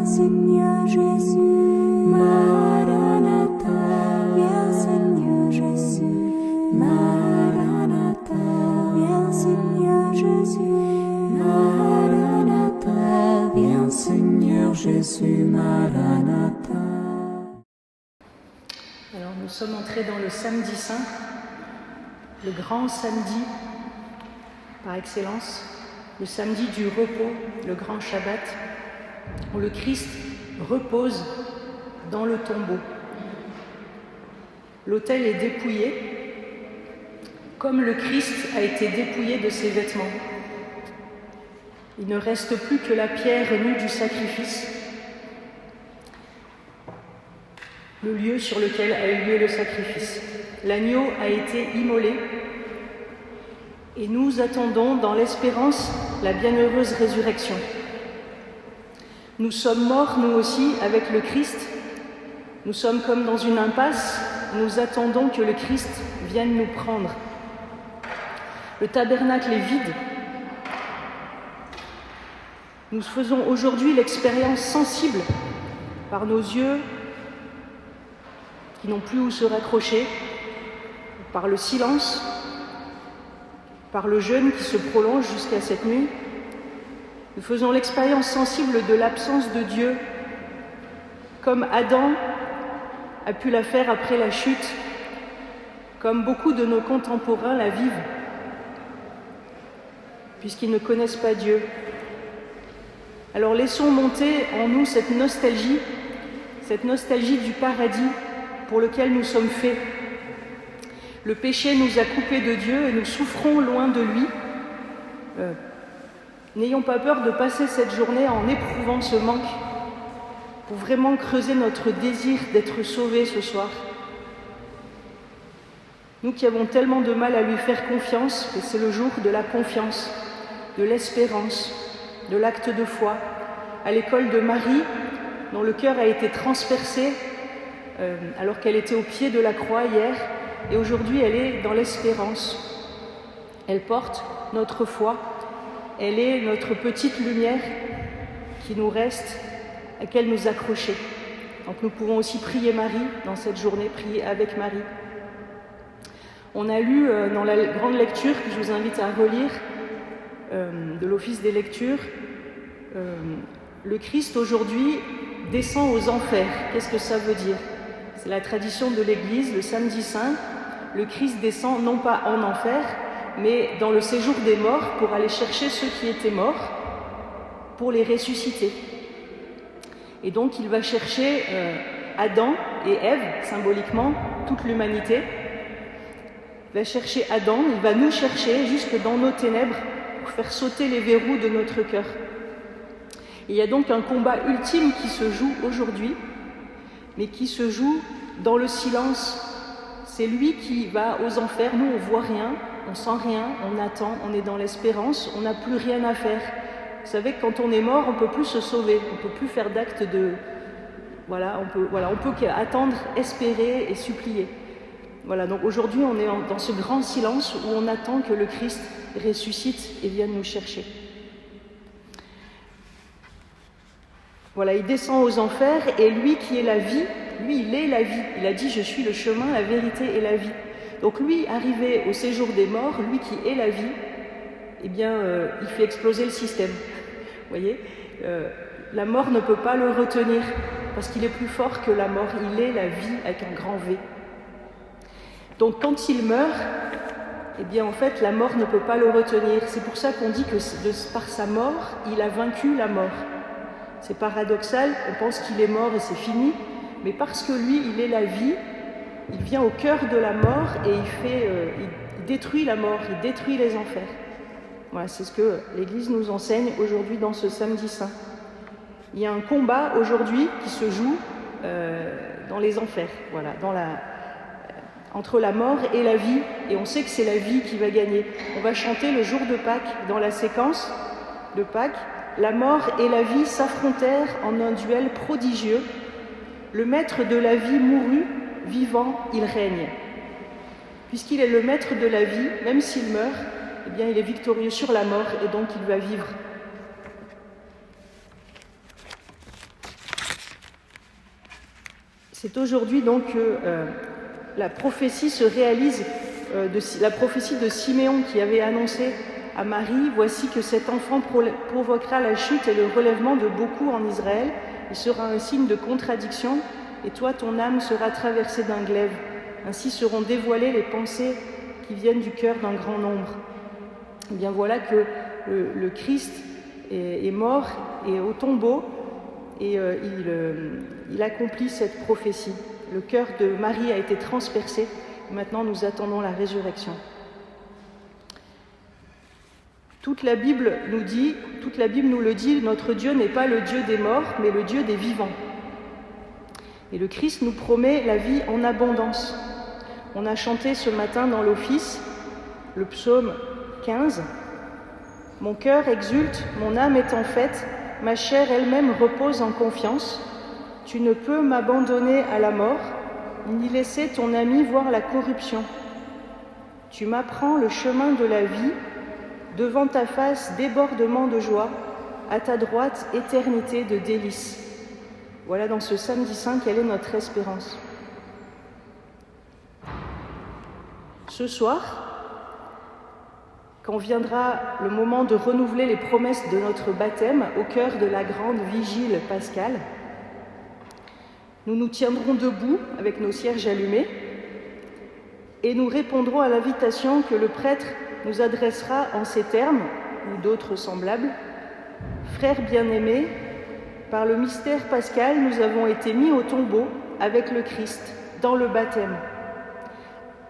Viens Seigneur Jésus, Maranatha. Viens Seigneur Jésus, Maranatha. Viens Seigneur Jésus, Maranatha. Viens Seigneur Jésus, Maranatha. Alors nous sommes entrés dans le samedi saint, le grand samedi par excellence, le samedi du repos, le grand Shabbat, où le Christ repose dans le tombeau. L'autel est dépouillé, comme le Christ a été dépouillé de ses vêtements. Il ne reste plus que la pierre nue du sacrifice, le lieu sur lequel a eu lieu le sacrifice. L'agneau a été immolé et nous attendons dans l'espérance la bienheureuse résurrection. Nous sommes morts, nous aussi, avec le Christ. Nous sommes comme dans une impasse, nous attendons que le Christ vienne nous prendre. Le tabernacle est vide. Nous faisons aujourd'hui l'expérience sensible par nos yeux qui n'ont plus où se raccrocher, par le silence, par le jeûne qui se prolonge jusqu'à cette nuit. Nous faisons l'expérience sensible de l'absence de Dieu, comme Adam a pu la faire après la chute, comme beaucoup de nos contemporains la vivent, puisqu'ils ne connaissent pas Dieu. Alors laissons monter en nous cette nostalgie du paradis pour lequel nous sommes faits. Le péché nous a coupés de Dieu et nous souffrons loin de lui. N'ayons pas peur de passer cette journée en éprouvant ce manque pour vraiment creuser notre désir d'être sauvés ce soir. Nous qui avons tellement de mal à lui faire confiance, et c'est le jour de la confiance, de l'espérance, de l'acte de foi, à l'école de Marie, dont le cœur a été transpercé alors qu'elle était au pied de la croix hier, et aujourd'hui elle est dans l'espérance. Elle porte notre foi, elle est notre petite lumière qui nous reste, à laquelle nous accrocher. Donc nous pouvons aussi prier Marie dans cette journée, prier avec Marie. On a lu dans la grande lecture que je vous invite à relire de l'Office des lectures, le Christ aujourd'hui descend aux enfers. Qu'est-ce que ça veut dire? C'est la tradition de l'Église, le samedi saint. Le Christ descend non pas en enfer, mais dans le séjour des morts pour aller chercher ceux qui étaient morts, pour les ressusciter. Et donc il va chercher Adam et Ève, symboliquement, toute l'humanité. Il va chercher Adam, il va nous chercher jusque dans nos ténèbres pour faire sauter les verrous de notre cœur. Et il y a donc un combat ultime qui se joue aujourd'hui, mais qui se joue dans le silence. C'est lui qui va aux enfers. Nous, on voit rien, on sent rien, on attend, on est dans l'espérance, on n'a plus rien à faire. Vous savez que quand on est mort, on ne peut plus se sauver, on ne peut plus faire d'acte de... on peut attendre, espérer et supplier. Voilà, donc aujourd'hui, on est dans ce grand silence où on attend que le Christ ressuscite et vienne nous chercher. Voilà, il descend aux enfers et lui qui est la vie, lui il est la vie. Il a dit « Je suis le chemin, la vérité et la vie ». Donc lui, arrivé au séjour des morts, lui qui est la vie, eh bien, il fait exploser le système. Vous voyez, la mort ne peut pas le retenir parce qu'il est plus fort que la mort. Il est la vie avec un grand V. Donc quand il meurt, eh bien en fait, la mort ne peut pas le retenir. C'est pour ça qu'on dit que par sa mort, il a vaincu la mort. C'est paradoxal, on pense qu'il est mort et c'est fini, mais parce que lui, il est la vie, il vient au cœur de la mort et il détruit la mort, il détruit les enfers. Voilà, c'est ce que l'Église nous enseigne aujourd'hui dans ce samedi saint. Il y a un combat aujourd'hui qui se joue dans les enfers, voilà, entre la mort et la vie, et on sait que c'est la vie qui va gagner. On va chanter le jour de Pâques, dans la séquence de Pâques. La mort et la vie s'affrontèrent en un duel prodigieux. Le maître de la vie mourut, vivant, il règne. Puisqu'il est le maître de la vie, même s'il meurt, eh bien, il est victorieux sur la mort et donc il va vivre. C'est aujourd'hui donc que la prophétie se réalise, la prophétie de Siméon qui avait annoncé à Marie « Voici que cet enfant provoquera la chute et le relèvement de beaucoup en Israël. Il sera un signe de contradiction, et toi, ton âme sera traversée d'un glaive. Ainsi seront dévoilées les pensées qui viennent du cœur d'un grand nombre. » Eh bien voilà que le Christ est mort et au tombeau, et il accomplit cette prophétie. Le cœur de Marie a été transpercé, et maintenant nous attendons la résurrection. Toute la Bible nous le dit, notre Dieu n'est pas le Dieu des morts, mais le Dieu des vivants. Et le Christ nous promet la vie en abondance. On a chanté ce matin dans l'office le psaume 15. « Mon cœur exulte, mon âme est en fête, ma chair elle-même repose en confiance. Tu ne peux m'abandonner à la mort, ni laisser ton ami voir la corruption. Tu m'apprends le chemin de la vie, devant ta face débordement de joie, à ta droite éternité de délices. » Voilà dans ce samedi saint quelle est notre espérance. Ce soir, quand viendra le moment de renouveler les promesses de notre baptême au cœur de la grande vigile pascale, nous nous tiendrons debout avec nos cierges allumés et nous répondrons à l'invitation que le prêtre nous adressera en ces termes, ou d'autres semblables. « Frères bien-aimés, par le mystère pascal, nous avons été mis au tombeau avec le Christ, dans le baptême,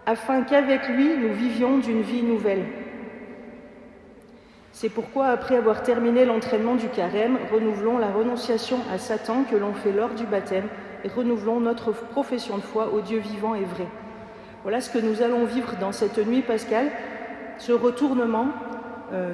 afin qu'avec lui, nous vivions d'une vie nouvelle. C'est pourquoi, après avoir terminé l'entraînement du carême, renouvelons la renonciation à Satan que l'on fait lors du baptême et renouvelons notre profession de foi au Dieu vivant et vrai. » Voilà ce que nous allons vivre dans cette nuit pascale, ce retournement.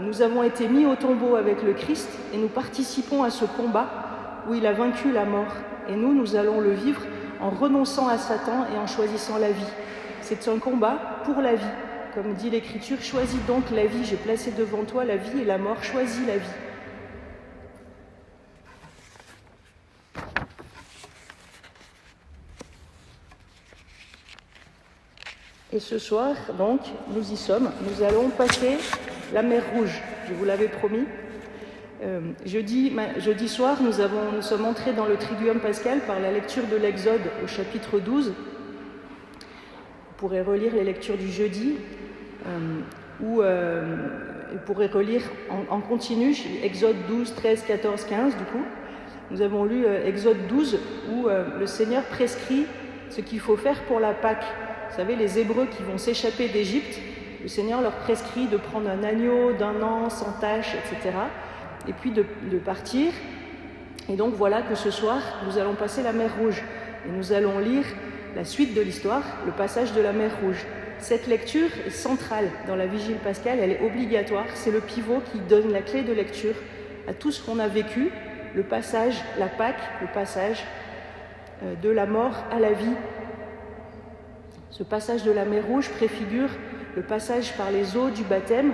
Nous avons été mis au tombeau avec le Christ et nous participons à ce combat où il a vaincu la mort. Et nous allons le vivre en renonçant à Satan et en choisissant la vie. C'est un combat pour la vie. Comme dit l'Écriture, « Choisis donc la vie, j'ai placé devant toi la vie et la mort, choisis la vie. » Et ce soir, donc, nous y sommes. Nous allons passer la mer Rouge, je vous l'avais promis. Jeudi soir, nous sommes entrés dans le Triduum pascal par la lecture de l'Exode au chapitre 12. Vous pourrez relire les lectures du jeudi, ou vous pourrez relire en continu, Exode 12, 13, 14, 15 du coup. Nous avons lu Exode 12 où le Seigneur prescrit ce qu'il faut faire pour la Pâque. Vous savez, les Hébreux qui vont s'échapper d'Égypte, le Seigneur leur prescrit de prendre un agneau d'un an sans tache, etc. Et puis de partir. Et donc voilà que ce soir, nous allons passer la mer Rouge. Et nous allons lire la suite de l'histoire, le passage de la mer Rouge. Cette lecture est centrale dans la vigile pascale, elle est obligatoire. C'est le pivot qui donne la clé de lecture à tout ce qu'on a vécu, le passage, la Pâque, le passage de la mort à la vie. Ce passage de la mer Rouge préfigure le passage par les eaux du baptême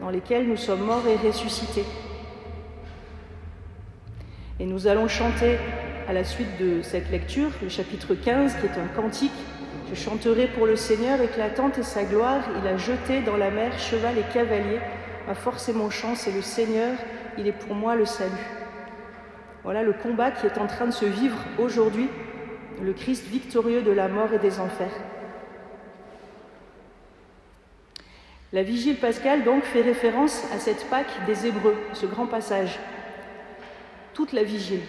dans lesquelles nous sommes morts et ressuscités. Et nous allons chanter à la suite de cette lecture, le chapitre 15, qui est un cantique. « Je chanterai pour le Seigneur, éclatante est sa gloire, il a jeté dans la mer cheval et cavalier. Ma force et mon chant, c'est le Seigneur, il est pour moi le salut. » Voilà le combat qui est en train de se vivre aujourd'hui, le Christ victorieux de la mort et des enfers. La vigile pascale, donc, fait référence à cette Pâque des Hébreux, ce grand passage. Toute la vigile.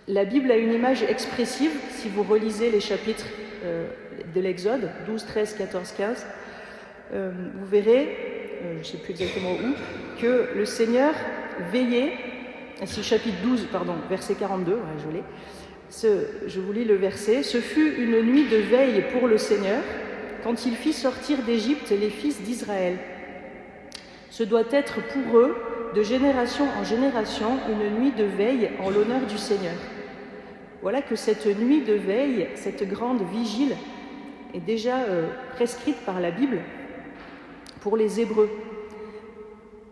La Bible a une image expressive, si vous relisez les chapitres de l'Exode, 12, 13, 14, 15, vous verrez, je ne sais plus exactement où, que le Seigneur veillait, c'est chapitre 12, pardon, verset 42, ouais, je l'ai, je vous lis le verset, « Ce fut une nuit de veille pour le Seigneur, quand il fit sortir d'Égypte les fils d'Israël. Ce doit être pour eux, de génération en génération, une nuit de veille en l'honneur du Seigneur. » Voilà que cette nuit de veille, cette grande vigile, est déjà prescrite par la Bible pour les Hébreux.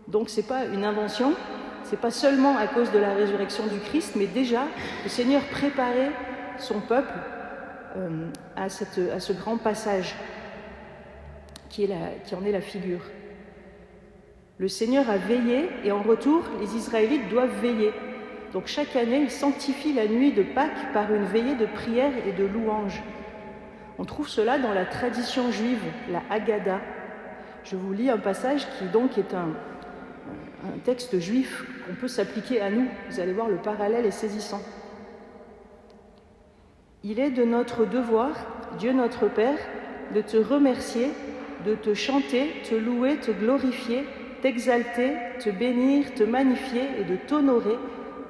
Donc ce n'est pas une invention, ce n'est pas seulement à cause de la résurrection du Christ, mais déjà le Seigneur préparait son peuple à ce grand passage qui en est la figure. Le Seigneur a veillé et en retour, les Israélites doivent veiller. Donc chaque année, il sanctifie la nuit de Pâques par une veillée de prière et de louange. On trouve cela dans la tradition juive, la Haggadah. Je vous lis un passage qui donc est un texte juif qu'on peut s'appliquer à nous. Vous allez voir, le parallèle est saisissant. Il est de notre devoir, Dieu notre Père, de te remercier, de te chanter, te louer, te glorifier, t'exalter, te bénir, te magnifier et de t'honorer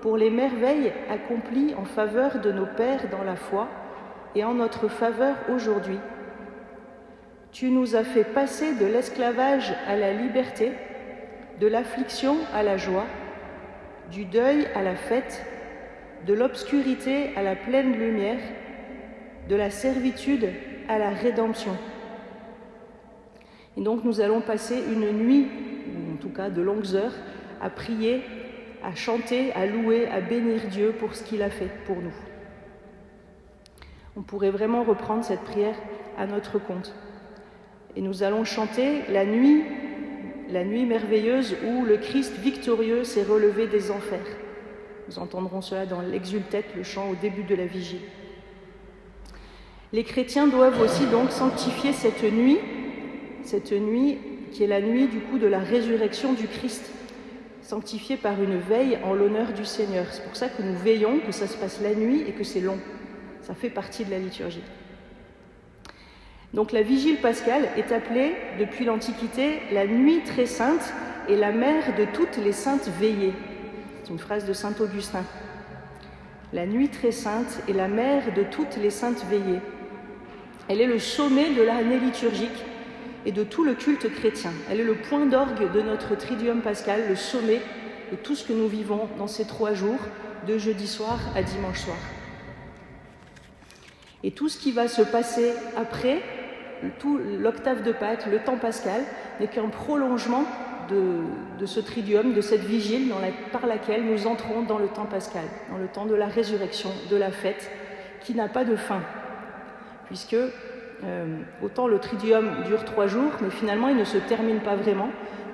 pour les merveilles accomplies en faveur de nos pères dans la foi et en notre faveur aujourd'hui. Tu nous as fait passer de l'esclavage à la liberté, de l'affliction à la joie, du deuil à la fête, de l'obscurité à la pleine lumière, de la servitude à la rédemption. Et donc nous allons passer une nuit, ou en tout cas de longues heures, à prier, à chanter, à louer, à bénir Dieu pour ce qu'il a fait pour nous. On pourrait vraiment reprendre cette prière à notre compte. Et nous allons chanter la nuit merveilleuse où le Christ victorieux s'est relevé des enfers. Nous entendrons cela dans l'Exultet, le chant au début de la vigie. Les chrétiens doivent aussi donc sanctifier cette nuit qui est la nuit du coup de la résurrection du Christ, sanctifiée par une veille en l'honneur du Seigneur. C'est pour ça que nous veillons, que ça se passe la nuit et que c'est long. Ça fait partie de la liturgie. Donc la vigile pascale est appelée depuis l'Antiquité la nuit très sainte et la mère de toutes les saintes veillées. C'est une phrase de saint Augustin. La nuit très sainte est la mère de toutes les saintes veillées. Elle est le sommet de l'année liturgique et de tout le culte chrétien. Elle est le point d'orgue de notre Triduum pascal, le sommet de tout ce que nous vivons dans ces 3 jours, de jeudi soir à dimanche soir. Et tout ce qui va se passer après, tout l'octave de Pâques, le temps pascal, n'est qu'un prolongement de ce Triduum, de cette vigile par laquelle nous entrons dans le temps pascal, dans le temps de la résurrection, de la fête, qui n'a pas de fin. Puisque autant le Triduum dure 3 jours, mais finalement il ne se termine pas vraiment,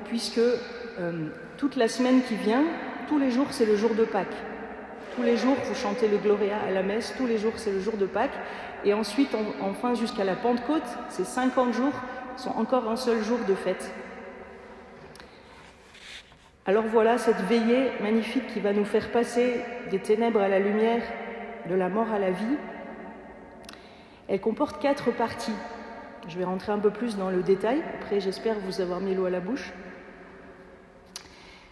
puisque toute la semaine qui vient, tous les jours c'est le jour de Pâques. Tous les jours vous chantez le Gloria à la messe, tous les jours c'est le jour de Pâques, et ensuite enfin jusqu'à la Pentecôte, ces 50 jours sont encore un seul jour de fête. Alors voilà cette veillée magnifique qui va nous faire passer des ténèbres à la lumière, de la mort à la vie. Elle comporte 4 parties. Je vais rentrer un peu plus dans le détail, après j'espère vous avoir mis l'eau à la bouche.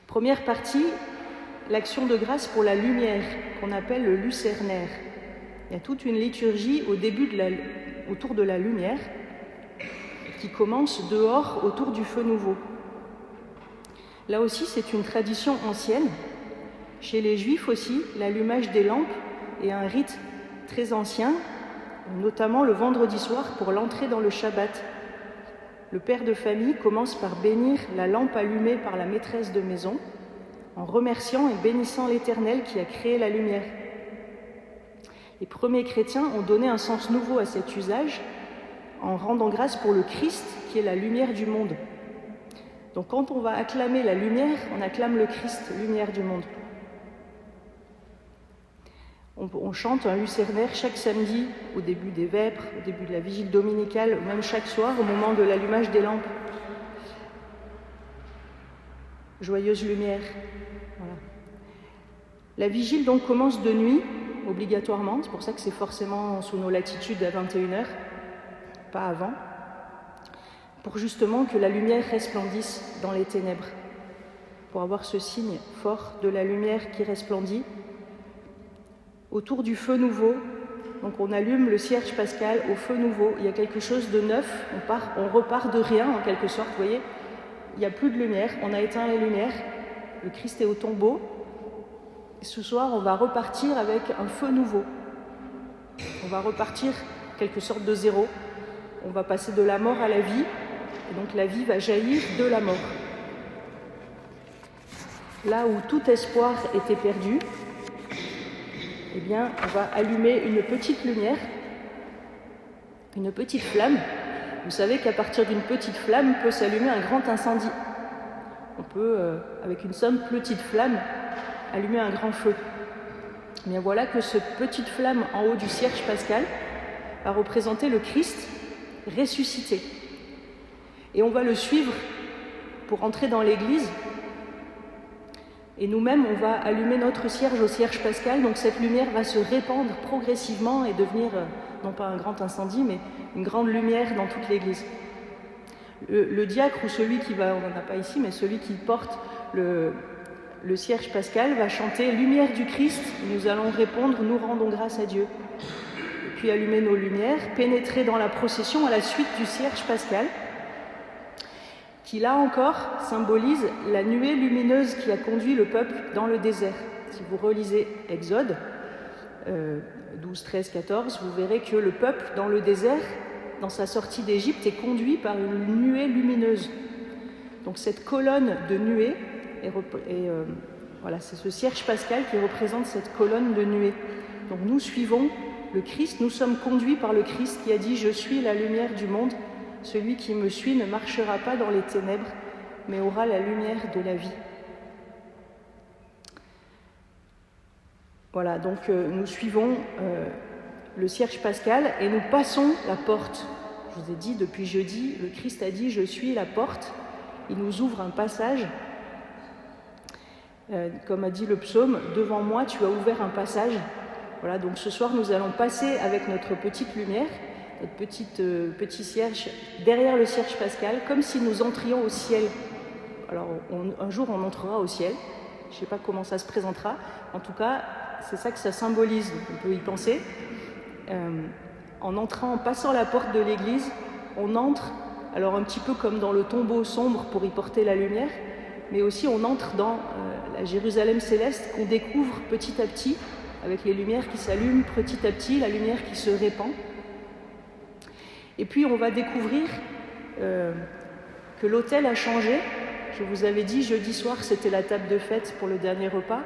Première partie, l'action de grâce pour la lumière, qu'on appelle le lucernaire. Il y a toute une liturgie autour de la lumière qui commence dehors autour du feu nouveau. Là aussi, c'est une tradition ancienne. Chez les Juifs aussi, l'allumage des lampes est un rite très ancien, notamment le vendredi soir pour l'entrée dans le Shabbat. Le père de famille commence par bénir la lampe allumée par la maîtresse de maison, en remerciant et bénissant l'Éternel qui a créé la lumière. Les premiers chrétiens ont donné un sens nouveau à cet usage en rendant grâce pour le Christ qui est la lumière du monde. Donc quand on va acclamer la lumière, on acclame le Christ, lumière du monde. On chante un lucernaire chaque samedi au début des vêpres, au début de la vigile dominicale, ou même chaque soir au moment de l'allumage des lampes. Joyeuse lumière. Voilà. La vigile donc commence de nuit, obligatoirement, c'est pour ça que c'est forcément sous nos latitudes à 21h, pas avant, pour justement que la lumière resplendisse dans les ténèbres, pour avoir ce signe fort de la lumière qui resplendit. Autour du feu nouveau, donc on allume le cierge pascal au feu nouveau, il y a quelque chose de neuf, on repart de rien en quelque sorte, vous voyez, il n'y a plus de lumière, on a éteint les lumières, le Christ est au tombeau, et ce soir on va repartir avec un feu nouveau, on va repartir quelque sorte de zéro, on va passer de la mort à la vie, et donc la vie va jaillir de la mort. Là où tout espoir était perdu, eh bien, on va allumer une petite lumière, une petite flamme. Vous savez qu'à partir d'une petite flamme peut s'allumer un grand incendie. On peut, avec une simple petite flamme, allumer un grand feu. Eh bien voilà que cette petite flamme en haut du cierge pascal va représenter le Christ ressuscité. Et on va le suivre pour entrer dans l'église. Et nous-mêmes, on va allumer notre cierge au cierge pascal. Donc cette lumière va se répandre progressivement et devenir, non pas un grand incendie, mais une grande lumière dans toute l'église. Le diacre ou celui qui va, on n'en a pas ici, mais celui qui porte le cierge pascal va chanter « Lumière du Christ » et nous allons répondre « Nous rendons grâce à Dieu ». Et puis allumer nos lumières, pénétrer dans la procession à la suite du cierge pascal, qui là encore symbolise la nuée lumineuse qui a conduit le peuple dans le désert. Si vous relisez Exode 12, 13, 14, vous verrez que le peuple dans le désert, dans sa sortie d'Égypte, est conduit par une nuée lumineuse. Donc cette colonne de nuée, voilà, c'est ce cierge pascal qui représente cette colonne de nuée. Donc nous suivons le Christ, nous sommes conduits par le Christ qui a dit « Je suis la lumière du monde ». Celui qui me suit ne marchera pas dans les ténèbres, mais aura la lumière de la vie. Voilà, donc nous suivons le cierge pascal et nous passons la porte. Je vous ai dit, depuis jeudi, le Christ a dit « Je suis la porte ». Il nous ouvre un passage. Comme a dit le psaume, « Devant moi, tu as ouvert un passage ». Voilà, donc ce soir, nous allons passer avec notre petite lumière, notre petit cierge derrière le cierge pascal, comme si nous entrions au ciel. Alors un jour on entrera au ciel, je ne sais pas comment ça se présentera, en tout cas c'est ça que ça symbolise, on peut y penser. En passant la porte de l'église, on entre, alors un petit peu comme dans le tombeau sombre pour y porter la lumière, mais aussi on entre dans la Jérusalem céleste qu'on découvre petit à petit, avec les lumières qui s'allument petit à petit, la lumière qui se répand. Et puis on va découvrir que l'autel a changé. Je vous avais dit, jeudi soir, c'était la table de fête pour le dernier repas.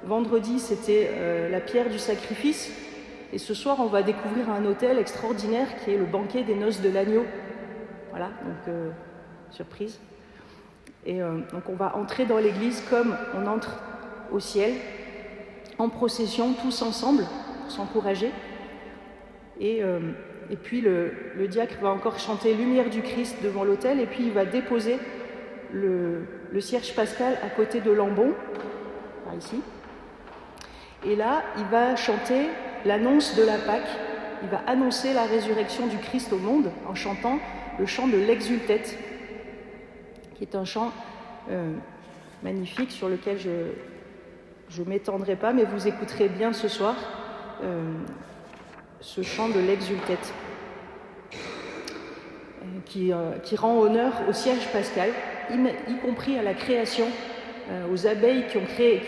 Vendredi, c'était la pierre du sacrifice. Et ce soir, on va découvrir un autel extraordinaire qui est le banquet des noces de l'agneau. Voilà, donc surprise. Et donc on va entrer dans l'église comme on entre au ciel, en procession, tous ensemble, pour s'encourager. Et puis le diacre va encore chanter « Lumière du Christ » devant l'autel, et puis il va déposer le cierge pascal à côté de l'ambon, par ici. Et là, il va chanter l'annonce de la Pâque, il va annoncer la résurrection du Christ au monde en chantant le chant de l'exultète, qui est un chant magnifique sur lequel je ne m'étendrai pas, mais vous écouterez bien ce soir ce chant de l'exultète qui rend honneur au cierge pascal, y compris à la création, aux abeilles qui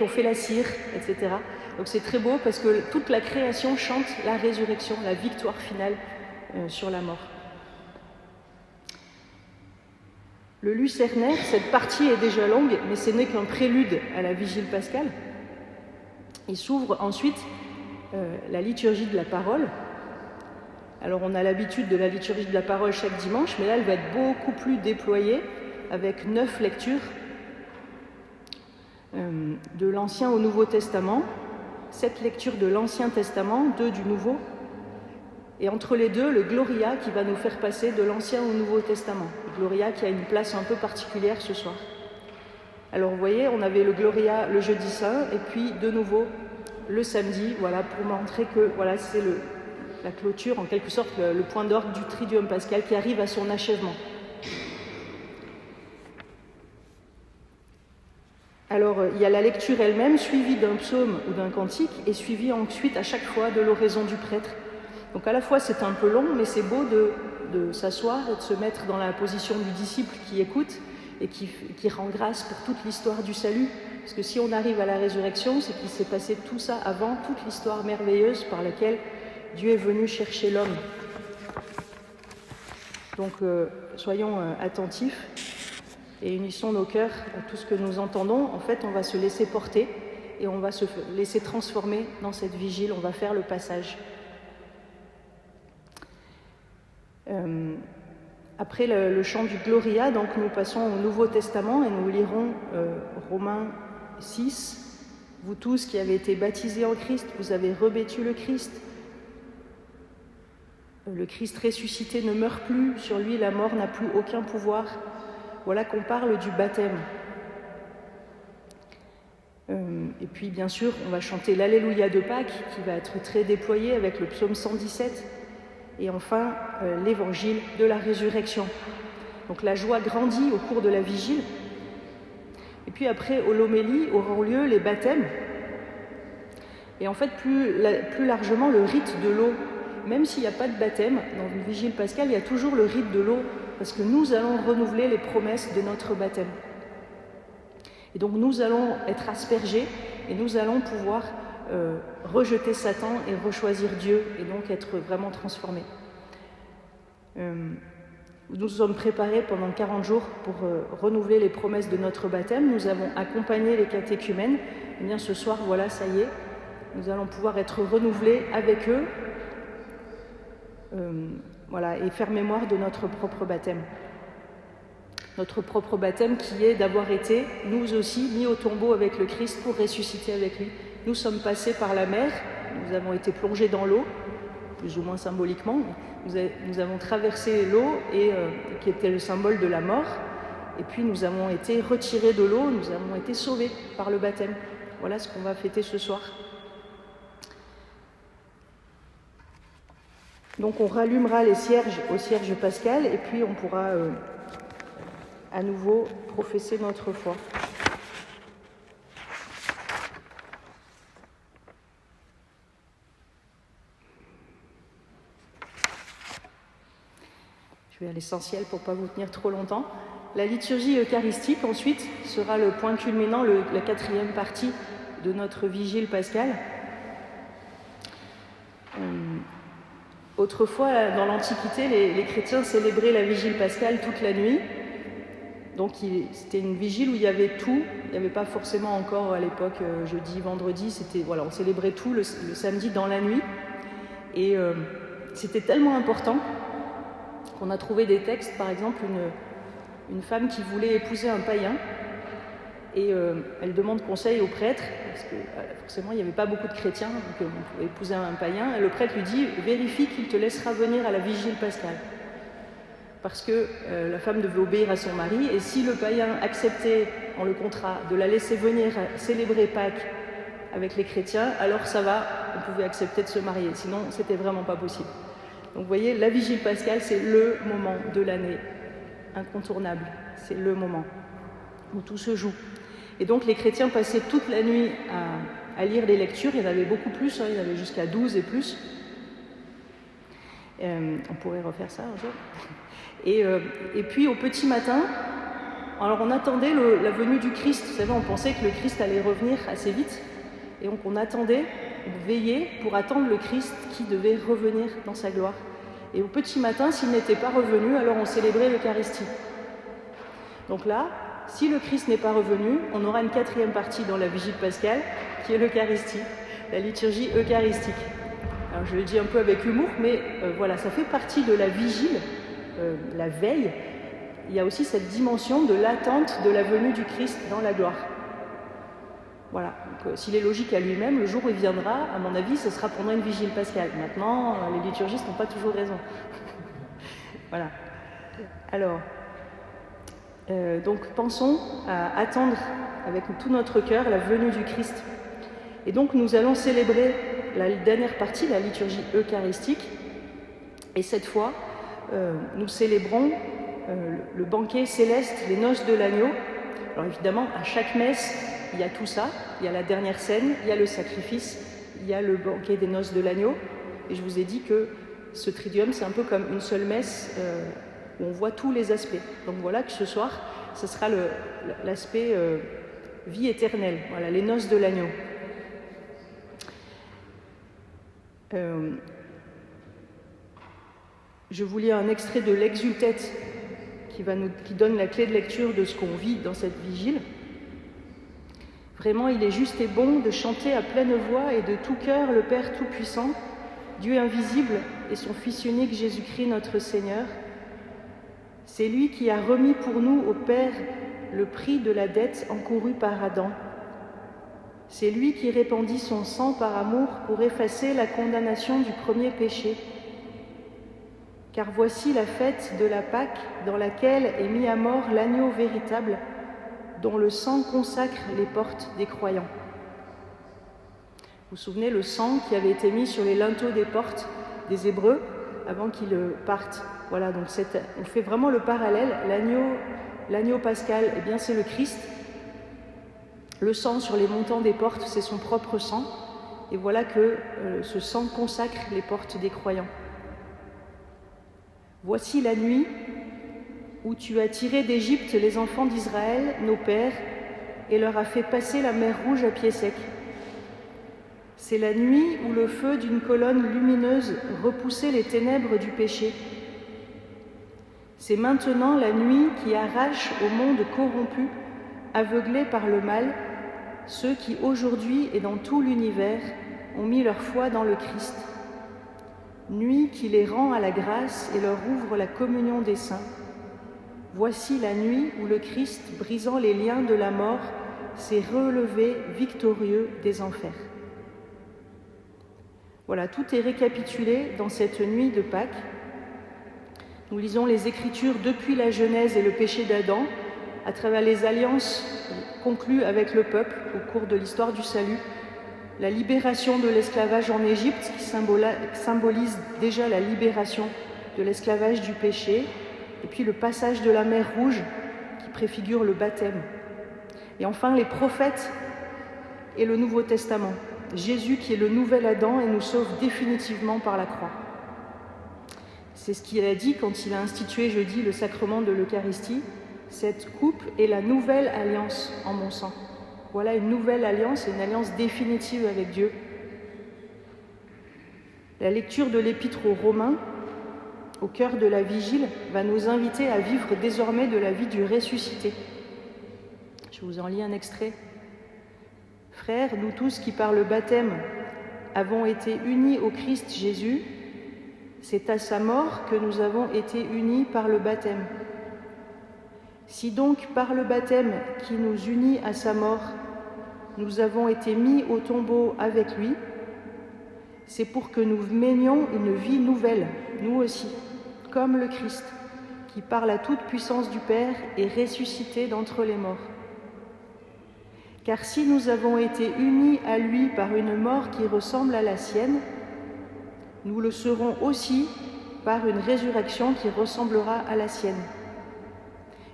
ont fait la cire, etc. Donc c'est très beau parce que toute la création chante la résurrection, la victoire finale sur la mort. Le lucernaire, cette partie est déjà longue, mais ce n'est qu'un prélude à la vigile pascale. Il s'ouvre ensuite la liturgie de la parole. Alors on a l'habitude de la liturgie de la parole chaque dimanche, mais là elle va être beaucoup plus déployée avec 9 lectures de l'Ancien au Nouveau Testament, 7 lectures de l'Ancien Testament, 2 du Nouveau, et entre les deux, le Gloria qui va nous faire passer de l'Ancien au Nouveau Testament. Le Gloria qui a une place un peu particulière ce soir. Alors vous voyez, on avait le Gloria le jeudi saint, et puis de nouveau le samedi, voilà, pour montrer que voilà, c'est la clôture, en quelque sorte le point d'orgue du Triduum pascal qui arrive à son achèvement. Alors il y a la lecture elle-même, suivie d'un psaume ou d'un cantique, et suivie ensuite à chaque fois de l'oraison du prêtre. Donc à la fois c'est un peu long, mais c'est beau de s'asseoir et de se mettre dans la position du disciple qui écoute et qui rend grâce pour toute l'histoire du salut. Parce que si on arrive à la résurrection, c'est qu'il s'est passé tout ça avant, toute l'histoire merveilleuse par laquelle Dieu est venu chercher l'homme. Donc soyons attentifs et unissons nos cœurs à tout ce que nous entendons. En fait, on va se laisser porter et on va se laisser transformer dans cette vigile, on va faire le passage. Après le chant du Gloria, donc nous passons au Nouveau Testament et nous lirons Romains 6. Vous tous qui avez été baptisés en Christ, vous avez revêtu le Christ. Le Christ ressuscité ne meurt plus, sur lui la mort n'a plus aucun pouvoir. Voilà qu'on parle du baptême. Et puis bien sûr, on va chanter l'Alléluia de Pâques, qui va être très déployé avec le psaume 117. Et enfin, l'évangile de la résurrection. Donc la joie grandit au cours de la vigile. Et puis après, au l'homélie, auront lieu les baptêmes. Et en fait, plus largement, le rite de l'eau. Même s'il n'y a pas de baptême, dans une vigile pascale, il y a toujours le rite de l'eau, parce que nous allons renouveler les promesses de notre baptême. Et donc nous allons être aspergés, et nous allons pouvoir rejeter Satan et rechoisir Dieu, et donc être vraiment transformés. Nous nous sommes préparés pendant 40 jours pour renouveler les promesses de notre baptême. Nous avons accompagné les catéchumènes. Et bien ce soir, voilà, ça y est, nous allons pouvoir être renouvelés avec eux, voilà, et faire mémoire de notre propre baptême. Notre propre baptême qui est d'avoir été, nous aussi, mis au tombeau avec le Christ pour ressusciter avec lui. Nous sommes passés par la mer, nous avons été plongés dans l'eau, plus ou moins symboliquement. Nous avons traversé l'eau, qui était le symbole de la mort, et puis nous avons été retirés de l'eau, nous avons été sauvés par le baptême. Voilà ce qu'on va fêter ce soir. Donc on rallumera les cierges au cierge pascal, et puis on pourra à nouveau professer notre foi. Je vais à l'essentiel pour ne pas vous tenir trop longtemps. La liturgie eucharistique, ensuite, sera le point culminant, la quatrième partie de notre vigile pascale. Autrefois, dans l'Antiquité, les chrétiens célébraient la vigile pascale toute la nuit. Donc c'était une vigile où il y avait tout. Il n'y avait pas forcément encore à l'époque jeudi, vendredi. On célébrait tout le samedi dans la nuit. Et c'était tellement important qu'on a trouvé des textes, par exemple une femme qui voulait épouser un païen, et elle demande conseil au prêtre, parce que forcément il n'y avait pas beaucoup de chrétiens, donc on pouvait épouser un païen, et le prêtre lui dit « Vérifie qu'il te laissera venir à la vigile pascale ». Parce que la femme devait obéir à son mari, et si le païen acceptait dans le contrat de la laisser venir célébrer Pâques avec les chrétiens, alors ça va, on pouvait accepter de se marier, sinon c'était vraiment pas possible. Donc vous voyez, la vigile pascale, c'est le moment de l'année incontournable, c'est le moment où tout se joue. Et donc les chrétiens passaient toute la nuit à lire les lectures, il y en avait beaucoup plus, il y en avait jusqu'à 12 et plus. On pourrait refaire ça un jour. Et puis au petit matin, alors on attendait la venue du Christ. Vous savez, on pensait que le Christ allait revenir assez vite. Et donc on attendait, on veillait pour attendre le Christ qui devait revenir dans sa gloire. Et au petit matin, s'il n'était pas revenu, alors on célébrait l'Eucharistie. Donc là, si le Christ n'est pas revenu, on aura une quatrième partie dans la vigile pascale, qui est l'Eucharistie, la liturgie eucharistique. Alors je le dis un peu avec humour, mais voilà, ça fait partie de la vigile, la veille. Il y a aussi cette dimension de l'attente de la venue du Christ dans la gloire. Voilà, donc s'il est logique à lui-même, le jour où il viendra, à mon avis, ce sera pendant une vigile pascale. Maintenant, les liturgistes n'ont pas toujours raison. Voilà. Alors, donc pensons à attendre avec tout notre cœur la venue du Christ. Et donc nous allons célébrer la dernière partie, la liturgie eucharistique. Et cette fois, nous célébrons le banquet céleste, les noces de l'agneau. Alors évidemment, à chaque messe, il y a tout ça. Il y a la dernière scène, il y a le sacrifice, il y a le banquet des noces de l'agneau. Et je vous ai dit que ce triduum, c'est un peu comme une seule messe où on voit tous les aspects. Donc voilà que ce soir, ce sera l'aspect vie éternelle. Voilà, les noces de l'agneau. Je vous lis un extrait de l'Exultet qui donne la clé de lecture de ce qu'on vit dans cette vigile. Vraiment, il est juste et bon de chanter à pleine voix et de tout cœur le Père Tout-Puissant, Dieu invisible et son Fils unique Jésus-Christ notre Seigneur. C'est lui qui a remis pour nous au Père le prix de la dette encourue par Adam. C'est lui qui répandit son sang par amour pour effacer la condamnation du premier péché. Car voici la fête de la Pâque dans laquelle est mis à mort l'agneau véritable, dont le sang consacre les portes des croyants. Vous vous souvenez, le sang qui avait été mis sur les linteaux des portes des Hébreux avant qu'ils partent. Voilà, donc on fait vraiment le parallèle. L'agneau pascal, eh bien c'est le Christ. Le sang sur les montants des portes, c'est son propre sang. Et voilà que ce sang consacre les portes des croyants. Voici la nuit où tu as tiré d'Égypte les enfants d'Israël, nos pères, et leur as fait passer la mer Rouge à pied sec. C'est la nuit où le feu d'une colonne lumineuse repoussait les ténèbres du péché. C'est maintenant la nuit qui arrache au monde corrompu, aveuglé par le mal, ceux qui aujourd'hui et dans tout l'univers ont mis leur foi dans le Christ. Nuit qui les rend à la grâce et leur ouvre la communion des saints. Voici la nuit où le Christ, brisant les liens de la mort, s'est relevé victorieux des enfers. Voilà, tout est récapitulé dans cette nuit de Pâques. Nous lisons les Écritures depuis la Genèse et le péché d'Adam, à travers les alliances conclues avec le peuple au cours de l'histoire du salut, la libération de l'esclavage en Égypte, qui symbolise déjà la libération de l'esclavage du péché, et puis le passage de la mer Rouge, qui préfigure le baptême. Et enfin, les prophètes et le Nouveau Testament. Jésus qui est le nouvel Adam et nous sauve définitivement par la croix. C'est ce qu'il a dit quand il a institué jeudi le sacrement de l'Eucharistie. Cette coupe est la nouvelle alliance en mon sang. Voilà une nouvelle alliance et une alliance définitive avec Dieu. La lecture de l'Épître aux Romains, au cœur de la vigile, va nous inviter à vivre désormais de la vie du ressuscité. Je vous en lis un extrait. Frères, nous tous qui par le baptême avons été unis au Christ Jésus, c'est à sa mort que nous avons été unis par le baptême. Si donc par le baptême qui nous unit à sa mort, nous avons été mis au tombeau avec lui, c'est pour que nous menions une vie nouvelle, nous aussi, comme le Christ, qui par la toute-puissance du Père est ressuscité d'entre les morts. Car si nous avons été unis à lui par une mort qui ressemble à la sienne, nous le serons aussi par une résurrection qui ressemblera à la sienne.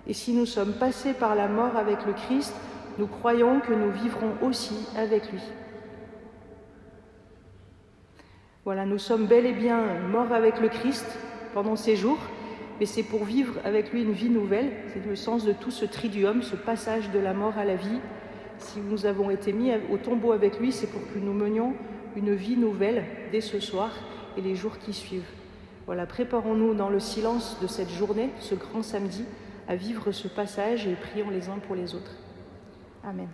Et si nous sommes passés par la mort avec le Christ, nous croyons que nous vivrons aussi avec lui. Voilà, nous sommes bel et bien morts avec le Christ pendant ces jours, mais c'est pour vivre avec lui une vie nouvelle. C'est le sens de tout ce triduum, ce passage de la mort à la vie. Si nous avons été mis au tombeau avec lui, c'est pour que nous menions une vie nouvelle dès ce soir et les jours qui suivent. Voilà, préparons-nous dans le silence de cette journée, ce grand samedi, à vivre ce passage et prions les uns pour les autres. Amen.